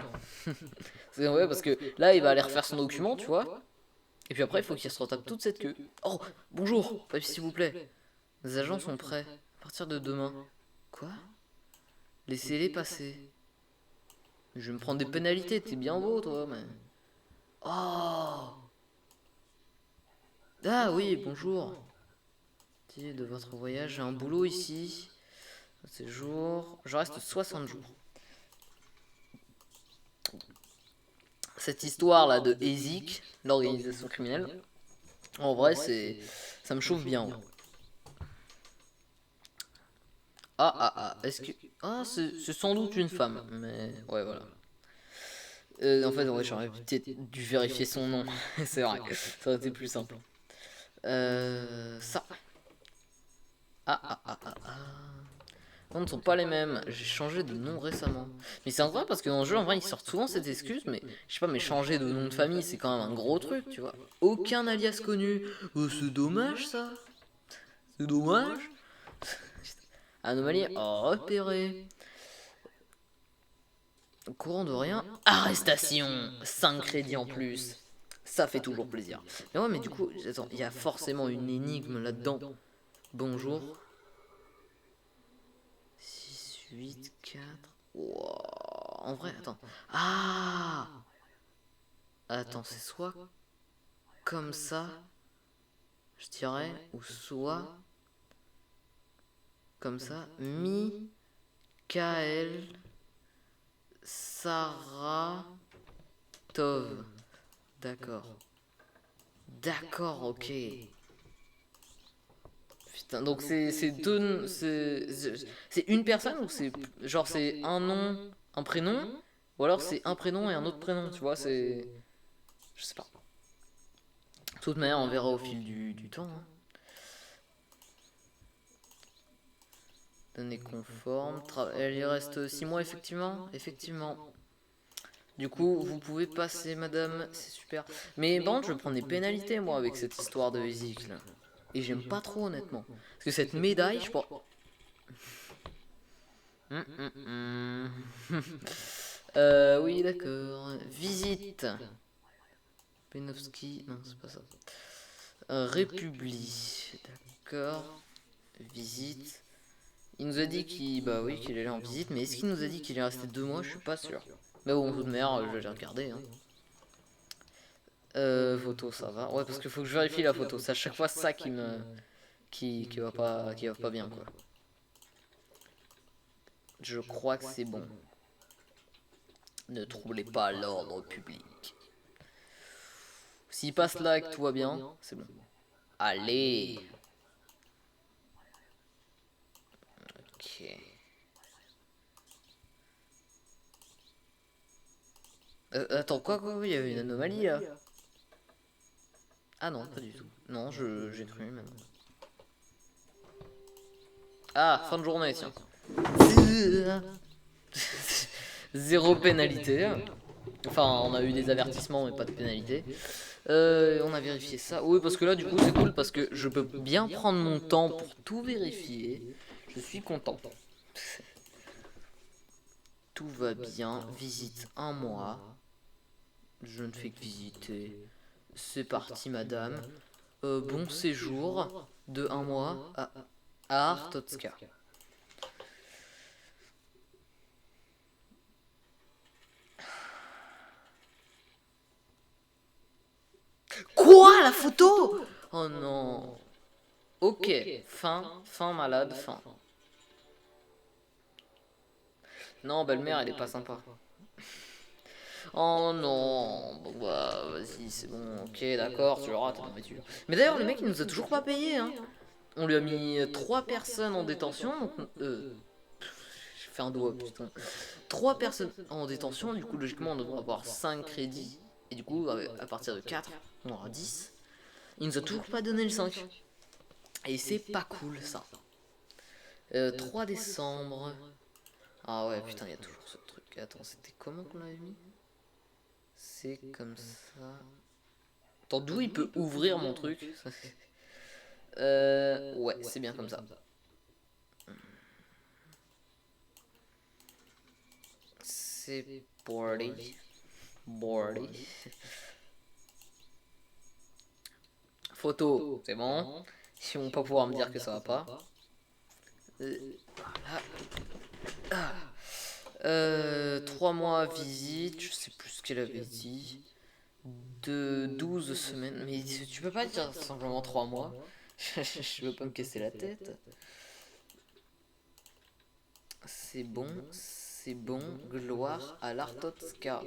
C'est vrai, parce que là, il va aller refaire son document, tu vois. Et puis après, il faut qu'il se retape toute cette queue. Oh, bonjour, papier s'il vous plaît. Les agents sont prêts. À partir de demain. Quoi? Laissez-les passer. Je vais me prendre des pénalités, t'es bien beau, toi, mais... Oh! Ah oui, bonjour. De votre voyage, j'ai un boulot ici. Séjour. Je reste 60 jours. Cette histoire là de ESIC, l'organisation criminelle, en vrai, ça me chauffe bien. Ouais. Est-ce que. Ah, c'est sans doute une femme, mais ouais, voilà. En fait, ouais, j'aurais peut-être dû vérifier son nom, c'est vrai, ça aurait été plus simple. Ça. Non, ne sont pas les mêmes. J'ai changé de nom récemment. Mais c'est vrai parce que dans le jeu, en vrai, ils sortent souvent cette excuse. Mais je sais pas, mais changer de nom de famille, c'est quand même un gros truc, tu vois. Aucun alias connu. C'est dommage ça. C'est dommage. Anomalie repérée. Courant de rien. Arrestation. 5 crédits en plus. Ça fait toujours plaisir. Mais ouais, mais du coup, attends, il y a forcément une énigme là-dedans. Bonjour. 6, 8, 4. Wow. En vrai, attends. Attends, c'est soit comme ça, je dirais, ou soit comme ça. Mikael Saratov. D'accord. D'accord, ok. Putain, donc c'est deux. C'est une personne ou c'est. Genre, c'est un nom, un prénom. Ou alors c'est un prénom et un autre prénom, tu vois, c'est. Je sais pas. De toute manière, on verra au fil du temps. Hein. Données conformes. Elle y reste 6 mois, effectivement. Effectivement. Du coup, vous pouvez passer, madame. C'est super. Mais bon, je vais prendre des pénalités, moi, avec cette histoire de physique, là. Et j'aime pas trop, honnêtement. Parce que cette médaille, je pense. Oui, d'accord. Visite. Penowski. Non, c'est pas ça. République. D'accord. Visite. Il nous a dit qu'il bah oui, qu'il allait en visite, mais est-ce qu'il nous a dit qu'il est resté 2 mois? Je suis pas sûr. Mais bon, toute manière, je vais regarder. Hein. Photo, ça va. Ouais, parce qu'il faut que je vérifie la photo. C'est à chaque fois ça qui me qui va pas bien quoi. Je crois que c'est bon. Ne troublez pas l'ordre public. S'il passe là et que tout va bien, c'est bon. Allez. Ok. Attends, quoi, il y avait une anomalie là. Ah non, pas du tout. Non, j'ai cru maintenant. Fin de journée, tiens. Zéro pénalité. Enfin, on a eu des avertissements, mais pas de pénalité. On a vérifié ça. Oui, parce que là, du coup, c'est cool parce que je peux bien prendre mon temps pour tout vérifier. Je suis content. Tout va bien. Visite 1 mois. Je ne fais que visiter. C'est parti, madame. Bon séjour de 1 mois à Artotska. Quoi, la photo? Oh non. Ok, fin malade, fin. Non, belle-mère, elle est pas sympa. Oh non, bon bah vas-y, c'est bon, ok, d'accord, tu auras ta nourriture. Mais d'ailleurs, le mec, il nous a toujours pas payé, hein. On lui a mis 3 personnes en détention, donc... j'ai fait un doigt, putain. 3 personnes en détention, du coup, logiquement, on devrait avoir 5 crédits. Et du coup, à partir de 4, on aura 10. Il nous a toujours pas donné le 5. Et c'est pas cool, ça. 3 décembre. Ah ouais, putain, il y a toujours ce truc. Ok, attends, c'était comment qu'on l'avait mis? C'est comme ça. Attends, d'où il peut ouvrir mon truc? Ouais, c'est bien comme ça. C'est boardé. Boardé. Photo, c'est bon. Ils vont pas pouvoir me dire que ça va pas. Voilà. 3 mois visite, je sais plus ce qu'elle avait dit. De 12 semaines. Mais tu peux pas dire simplement 3 mois. Je veux pas me casser la tête. C'est bon, c'est bon. Gloire à l'Artotska.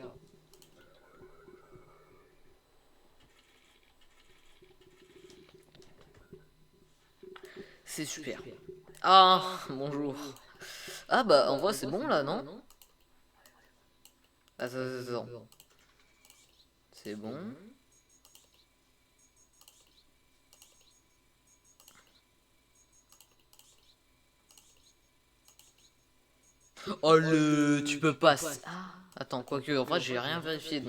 C'est super. Ah, bonjour. Ah bah en vrai c'est bon là, non? Attends. C'est bon. Oh tu peux pas. Ah, attends, quoique, en vrai j'ai rien vérifié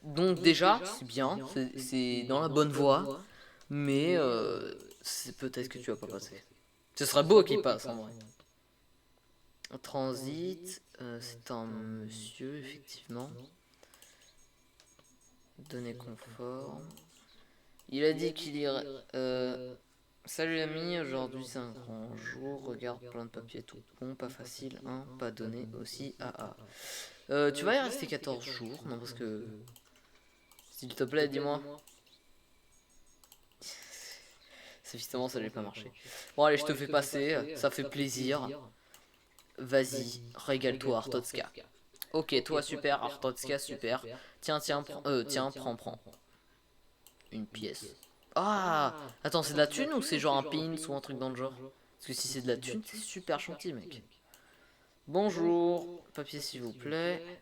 donc déjà c'est bien, c'est dans la bonne voie, mais c'est peut-être que tu vas pas passer. Ce serait beau qu'il passe en vrai. Transit, c'est un monsieur effectivement. Données conformes. Il a dit qu'il irait. Salut ami, aujourd'hui c'est un grand jour. Regarde, plein de papiers tout bon, pas facile, hein, pas donné aussi. Tu vas y rester 14 jours, non parce que. S'il te plaît, dis-moi. Évidemment, ça n'allait pas marcher. Bon, allez, je te fais passer, ça fait plaisir. Vas-y, régale-toi, Artotska. Ok, toi super, Artotska super. Tiens, prends. Une pièce. Ah, attends, c'est de la thune ou c'est genre un pins ou un truc dans le genre? Parce que si c'est de la thune, c'est super gentil, mec. Bonjour, papier s'il vous plaît.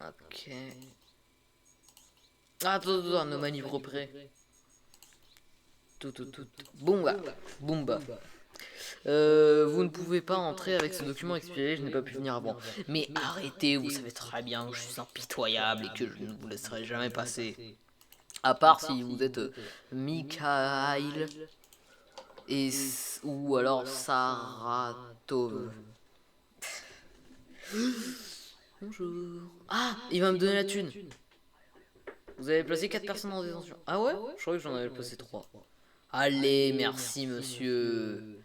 Ok. Attends, nos manivres prêts. Tout. Boomba. Vous ne pouvez pas entrer avec ce document expiré, je n'ai pas pu venir avant. Mais arrêtez, vous savez très bien que je suis impitoyable et que je ne vous laisserai jamais passer. À part si vous êtes Mikhail ou alors Saratov. Bonjour. Ah, il va me donner la thune. Vous avez placé 4 personnes en détention. Ah ouais? Je croyais que j'en avais placé 3. Allez, merci monsieur.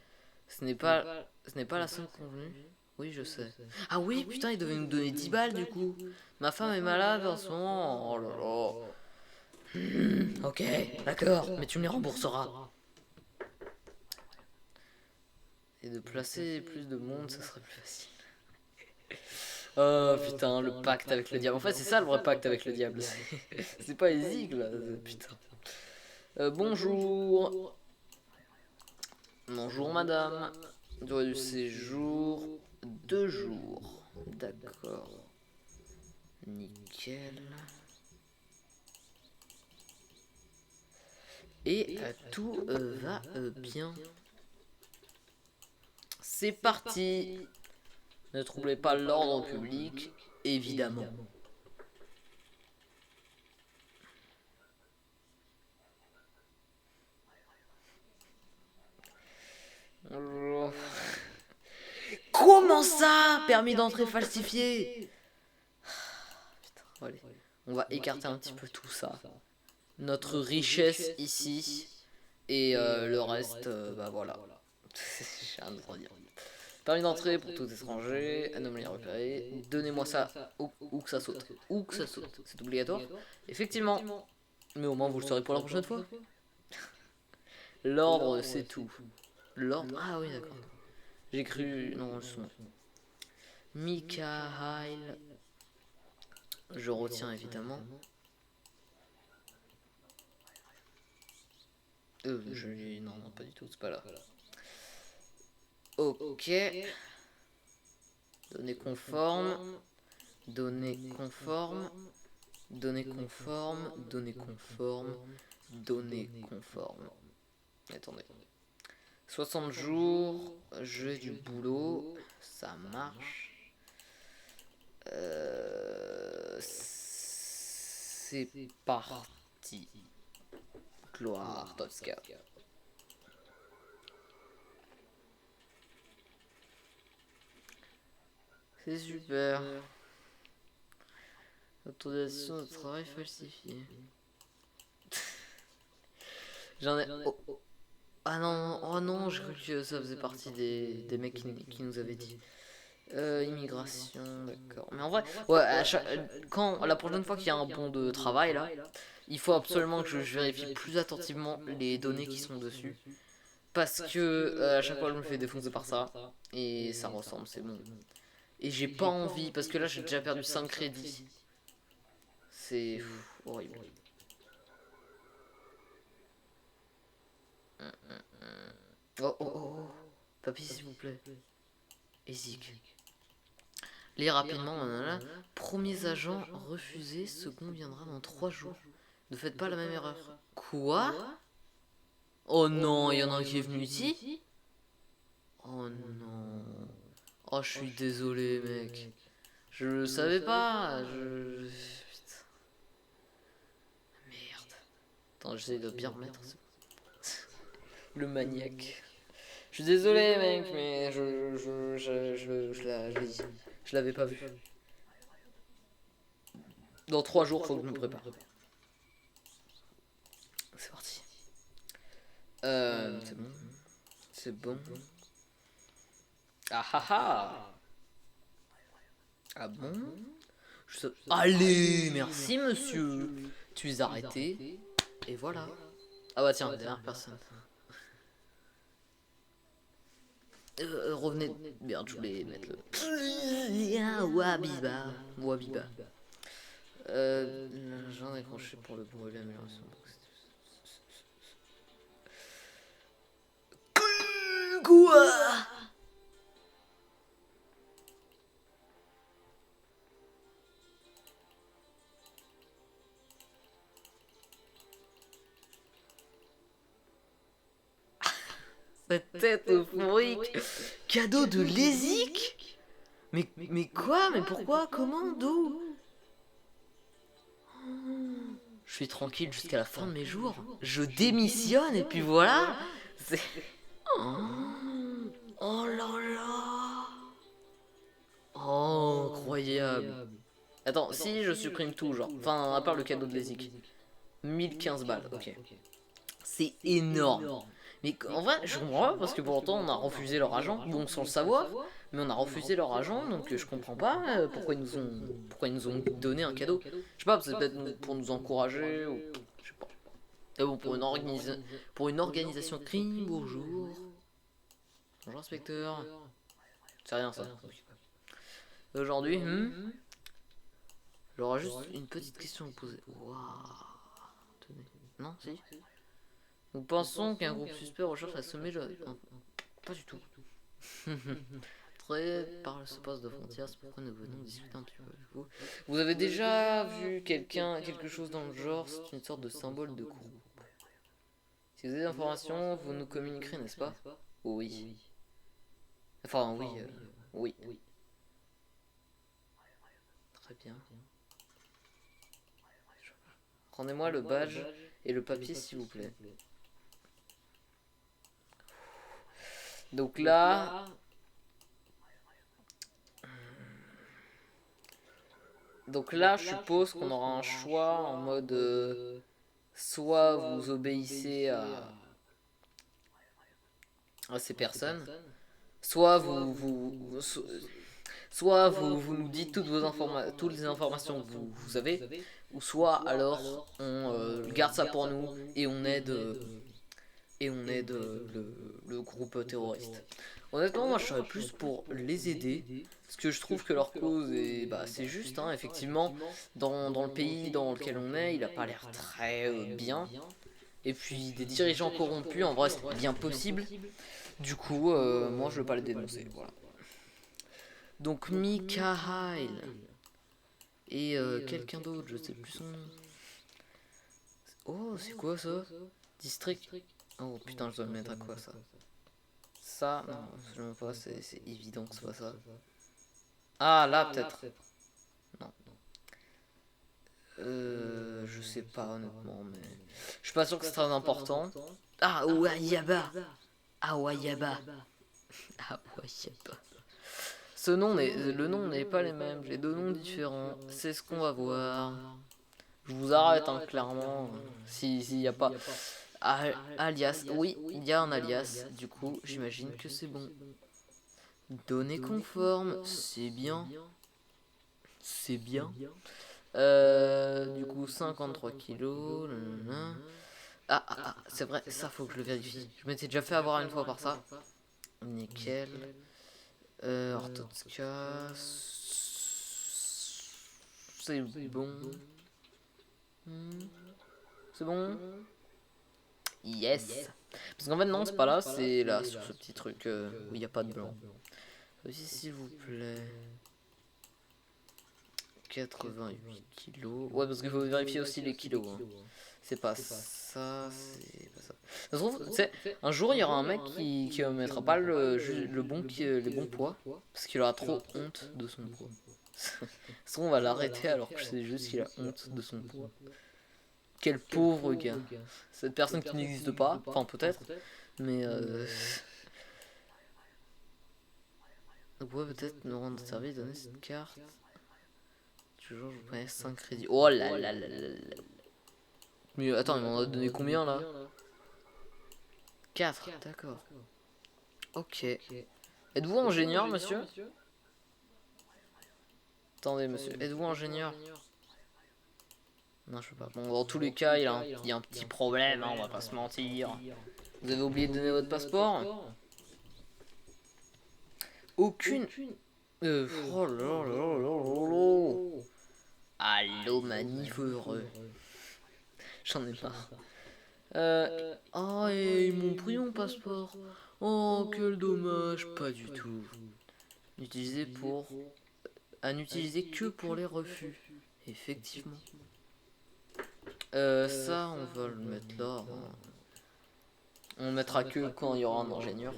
Ce n'est pas la somme convenue. Oui, je sais. Ah oui, putain, il devait nous donner 10 balles du coup. Ma femme est malade en ce moment. Oh là là. Ok, d'accord, mais tu me les rembourseras. Et de placer plus de monde, ça serait plus facile. Oh putain, le pacte avec le diable. En fait, c'est ça le vrai pacte avec le diable. C'est pas les là. Putain. Bonjour. Bonjour madame. Durée du séjour 2 jours. D'accord. Nickel. Et tout va bien. C'est parti. Ne troublez pas l'ordre public, évidemment. Comment ça? Permis d'entrée falsifié? Putain, allez. On va écarter un petit peu tout ça. Notre richesse ici. Et le reste, bah voilà. J'ai rien d'autre à dire. Permis d'entrée pour tout étranger, anomalie repérée. Donnez-moi ça où que ça saute. Où que ça saute. C'est obligatoire? Effectivement. Mais au moins vous le saurez pour la prochaine fois. L'ordre, c'est tout. L'ordre. Ah oui, d'accord. J'ai cru. Non, le son. Mikhail. Je retiens évidemment. Non, pas du tout, c'est pas là. Ok. Données conformes. Données conformes. Données conformes. Données conformes. Données conformes. Attendez. 60 jours, j'ai du boulot, ça marche. C'est parti. Gloire Tosca. C'est super. Autorisation de travail falsifiée. J'en ai. Oh. Ah non, oh non, je crois que ça faisait partie des mecs qui nous avaient dit. Immigration, d'accord. Mais en vrai, ouais, quand la prochaine fois qu'il y a un bon de travail là, il faut absolument que je vérifie plus attentivement les données qui sont dessus. Parce que à chaque fois je me fais défoncer par ça. Et ça ressemble, c'est bon. Et j'ai pas envie, parce que là j'ai déjà perdu 5 crédits. C'est horrible. Oh. Papy, s'il vous plaît. Ezik. Lis rapidement, voilà. Premiers agents refusés, second viendra dans 3 jours. Ne faites pas la même erreur. Quoi? Oh non, il y en a un qui est venu ici? Oh non. Oh, je suis désolé, mec. Je le savais pas. Putain. Merde. Attends, j'essaie de bien remettre. Le maniaque. Je suis désolé, mec, mais je l'avais pas vu. Dans 3 jours, faut que je me prépare. C'est parti. C'est bon. C'est bon. Ah ah ah. Ah bon? Allez, merci monsieur. Tu es arrêté. Et voilà. Ah bah tiens, dernière personne. Revenez. Merde, je voulais mettre le. Wabiba. Wabiba. J'en ai décroché pour le bruit, l'amélioration. Quoi? Cette tête euphorique. Cadeau de Lésique? Mais quoi? Mais pourquoi? Comment? D'où? Je suis tranquille jusqu'à la fin de mes jours. Je démissionne et puis voilà. C'est... Oh là là. Oh, incroyable. Attends, si je supprime tout, genre. Enfin, à part le cadeau de Lésique. 1015 balles, ok. C'est énorme. Mais en vrai, je comprends pas parce que pour longtemps on a refusé leur agent, bon sans le savoir, mais on a refusé leur agent donc je comprends pas pourquoi ils nous ont donné un cadeau. Je sais pas, c'est peut-être pour nous encourager ou je sais pas. Mais bon, pour une organisation de crime, bonjour. Bonjour inspecteur. C'est rien ça. Aujourd'hui, j'aurai juste une petite question à vous poser. Waouh. Tenez. Non, si. Nous pensons qu'un groupe suspect recherche à semer le... Non, pas du tout. Très par ce poste de frontière, c'est pourquoi nous venons discuter un petit peu avec vous. Vous avez déjà vu quelque chose dans le genre, c'est une sorte de symbole de groupe. Si vous avez des informations, vous nous communiquerez, n'est-ce pas? Oui. Enfin, oui. Oui. Très bien. Rendez-moi le badge et le papier, s'il vous plaît. Donc là, je suppose qu'on aura un choix en mode soit vous obéissez à ces personnes, soit vous nous dites toutes les informations que vous avez, ou soit alors on garde ça pour nous et on aide le groupe terroriste. Honnêtement, moi je serais plus pour les aider, parce que je trouve que leur cause est, c'est juste, hein, effectivement, dans le pays dans lequel on est, il a pas l'air très bien. Et puis des dirigeants corrompus, en vrai c'est bien possible. Du coup, moi je veux pas les dénoncer, voilà. Donc Mikael et quelqu'un d'autre, je sais plus son nom. Oh, c'est quoi ça? District. Oh putain, je dois le mettre à quoi ça? Ça, non, absolument pas, c'est évident que c'est pas ça. Ah, là peut-être. Non. Je sais pas honnêtement, mais. Je suis pas sûr que c'est très important. Ah, Awayaba. Awayaba. Awayaba. Le nom n'est pas les mêmes, j'ai deux noms différents. C'est ce qu'on va voir. Je vous arrête, hein, clairement. S'il y a pas. Alias, oui, il y a un alias. Du coup, j'imagine que c'est bon. Données conformes, c'est bien. C'est bien. Du coup, 53 kilos. C'est vrai, ça faut que je le vérifie. Je m'étais déjà fait avoir une fois par ça. Nickel. Ortotska. C'est bon. C'est bon. Yes. Parce qu'en fait, non, c'est pas là, c'est là, sur ce petit truc où il n'y a pas de blanc. Aussi, s'il vous plaît. 88 kilos. Ouais, parce qu'il faut vérifier aussi les kilos. Hein. C'est pas ça, c'est pas ça. Ça se trouve, tu sais, un jour il y aura un mec qui mettra pas les bons poids parce qu'il aura trop honte de son poids. Ça se trouve, on va l'arrêter alors que c'est juste qu'il a honte de son poids. Quel pauvre gars. Cette personne qui n'existe pas, enfin peut-être, mais donc ouais, peut-être nous rendre service, donner cette carte. Toujours, je vous prenais 5 crédits. Oh là là là là là. Mais attends, il m'en a donné combien là? 4, d'accord. Ok. Êtes-vous ingénieur, monsieur? Attendez, monsieur. Êtes-vous ingénieur? Non, je sais pas. Bon, dans tous les cas, il y a un petit problème, hein, on va pas se mentir. Vous avez oublié de donner votre passeport? Aucune. Oh là là là là là. Allô, manif heureux. J'en ai marre. Ah, et ils m'ont pris mon passeport. Oh, quel dommage. Pas du tout. Utilisé pour. À n'utiliser que pour les refus. Effectivement. Ça, on va le mettre là. Hein. On le mettra que quand il y aura un ingénieur.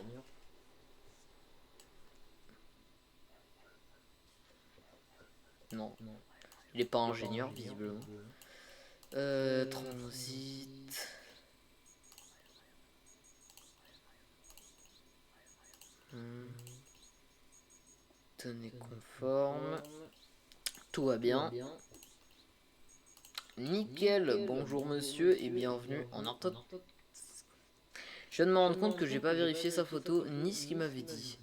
Non, il est pas ingénieur, visiblement. Transit. Données conformes. Tout va bien. Nickel, bonjour monsieur et bienvenue en orthote. Je viens de me rendre compte que j'ai pas vérifié sa photo ni ce qu'il m'avait dit.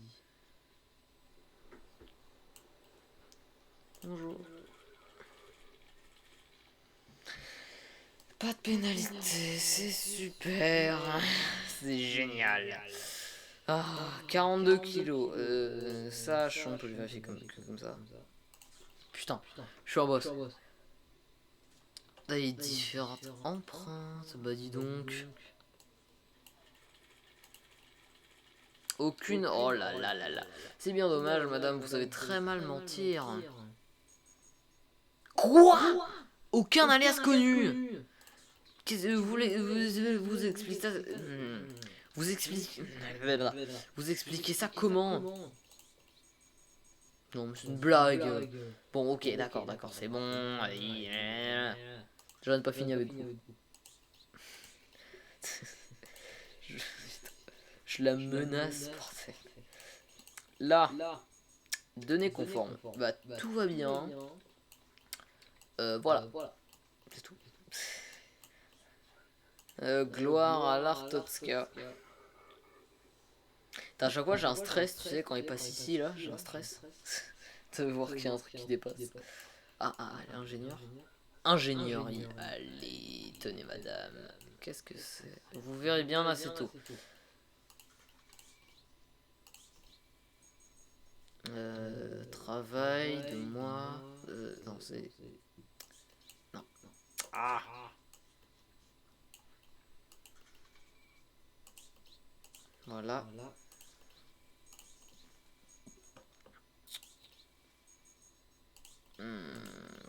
Bonjour. Pas de pénalité, c'est super. C'est génial. Ah, 42 kilos. Ça, on peut le vérifier comme ça. Putain, je suis en boss. Là, il y a différentes empreintes. Bah, dis donc. Aucune. Oh là là là là. C'est bien dommage, madame, vous savez très mal mentir. Quoi? Aucun alias connu. Vous voulez vous expliquer ça? Vous expliquez. Vous expliquez ça comment? Non, mais c'est une blague. Bon, ok, d'accord, c'est bon. Allez, je n'ai pas fini avec vous. je, je la menace, bordel. Là, données conformes. Bah, tout va bien. Voilà, c'est tout. Gloire à l'Artotska. À chaque fois j'ai un stress, tu sais, quand il passe ici, là, j'ai un stress. De voir qu'il y a un truc qui dépasse. Ingénieur. Ingénieur, allez, tenez madame. Qu'est-ce que c'est? Vous verrez bien là, c'est tout. Travail de moi. Non, c'est. Non. Ah! Voilà.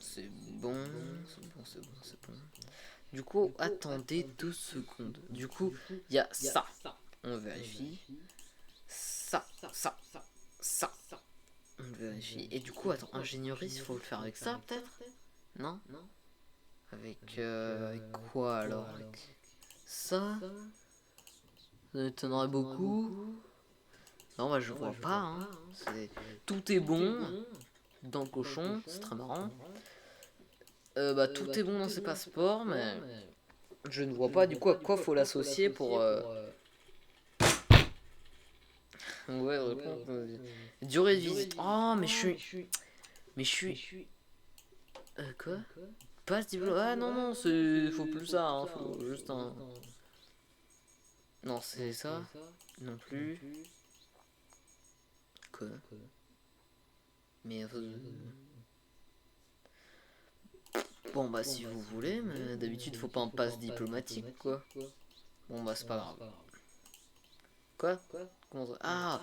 C'est bon, c'est bon. Du coup, attendez 2 secondes. Du coup, il y a ça. On vérifie. Ça. On vérifie. Et du coup, attends, ingénierie, il faut le faire avec ça, peut-être? Non? Avec quoi, alors? Avec ça? Ça m'étonnerait beaucoup. Non, bah, je vois pas, hein. Tout est bon dans le cochon, c'est très marrant. Bah, tout est bon dans ses passeports, mais je ne vois pas du coup à quoi faut l'associer pour... Ouais, réponse. Durée de visite. Oh, mais je suis... Quoi? Passe diplôme. Ah non, non, faut plus ça, hein. Faut juste un... Non, c'est ça. Non plus. Quoi? Mais... Bon, bah, si vous voulez, mais d'habitude, faut pas un passe diplomatique, quoi. Bon, bah, c'est pas grave. Quoi? Comment ça? Ah!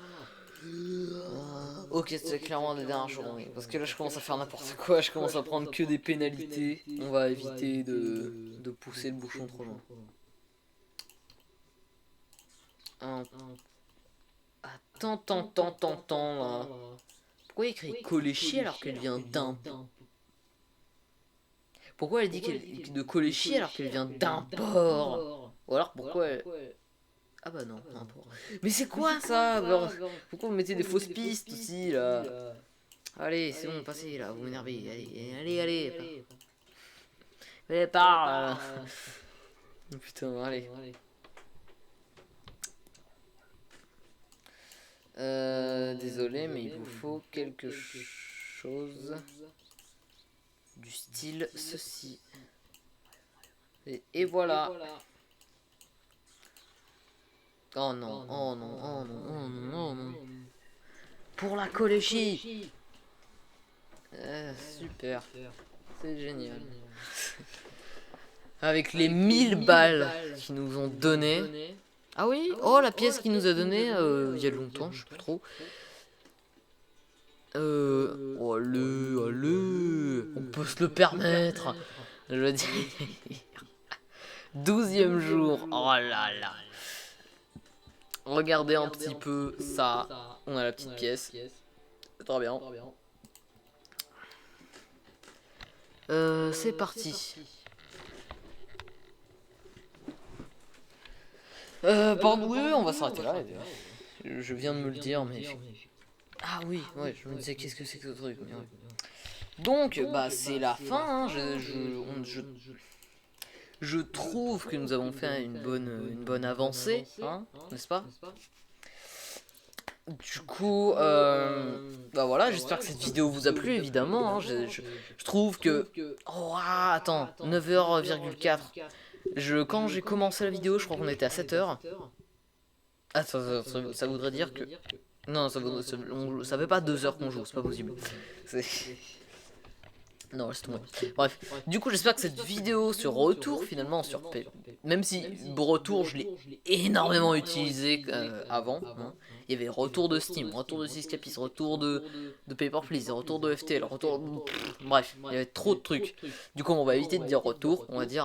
Ok, c'est clairement des dernières journées. Parce que là, je commence à faire n'importe quoi. Je commence à prendre que des pénalités. On va éviter de pousser le bouchon trop loin. Attends, là. Pourquoi il écrit Coléchi alors qu'elle vient d'un... Pourquoi elle dit de Coléchi alors qu'elle vient d'un port? Ou alors pourquoi elle... Ah bah non, un port. Mais c'est quoi ça? Pourquoi vous mettez des fausses pistes aussi là? Allez, c'est bon, passez là, vous m'énervez. Allez. Allez, parle. Putain, allez. Désolé, mais il vous faut quelque chose du style ceci. Et voilà. Oh non. Pour la Coléchi. Super. C'est génial. Avec les 1000 balles qu'ils nous ont donné. Ah oui? Oh, la pièce qu'il nous a donnée il y a longtemps, je sais plus trop. Allez, on peut se le permettre. Je veux dire. 12e jour. Oh là là. Regardez un petit peu ça. On a la petite pièce. Très bien. C'est parti. Pardon, oui, on va s'arrêter là. Je viens de me le dire, mais... Ah oui, ouais, je me disais qu'est-ce que c'est que ce truc. Ouais. Donc, bah c'est la fin. Hein. Je trouve que nous avons fait une bonne avancée, hein, n'est-ce pas? Du coup, bah voilà, j'espère que cette vidéo vous a plu, évidemment. Hein. Je trouve que... Oh, attends, 9h,4. Quand j'ai commencé la vidéo, je crois qu'on était à 7h. Ah, ça voudrait dire que... Non, ça fait pas 2 heures qu'on joue, c'est pas possible. Non, laisse tomber. Bref, du coup, j'espère que cette vidéo sur retour, finalement, même si retour, je l'ai énormément utilisé avant. Hein. Il y avait retour de Steam, retour de Syscapis, retour de Paper Please, retour de FTL, retour... Bref, il y avait trop de trucs. Du coup, on va éviter de dire retour, on va dire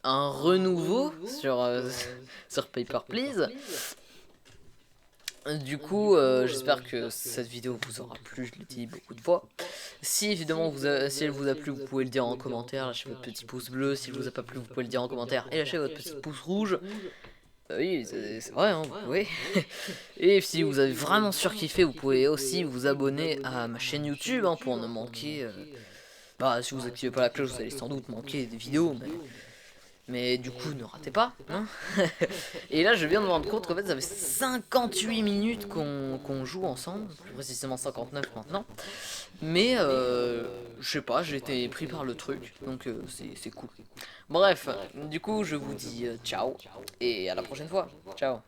un renouveau sur Paper Please. Du coup, j'espère que cette vidéo vous aura plu, je l'ai dit beaucoup de fois. Si évidemment si elle vous a plu, vous pouvez le dire en commentaire, lâchez votre petit pouce bleu. Si elle vous a pas plu, vous pouvez le dire en commentaire et lâchez votre petit pouce rouge. Oui, c'est vrai, hein, vous pouvez. Et si vous avez vraiment surkiffé, vous pouvez aussi vous abonner à ma chaîne YouTube hein, pour ne manquer... Bah, si vous activez pas la cloche, vous allez sans doute manquer des vidéos, mais du coup, ne ratez pas. Hein. Et là, je viens de me rendre compte qu'en fait, ça fait 58 minutes qu'on joue ensemble. Plus précisément 59 maintenant. Mais, je sais pas, j'ai été pris par le truc. Donc, c'est cool. Bref, du coup, je vous dis ciao. Et à la prochaine fois. Ciao.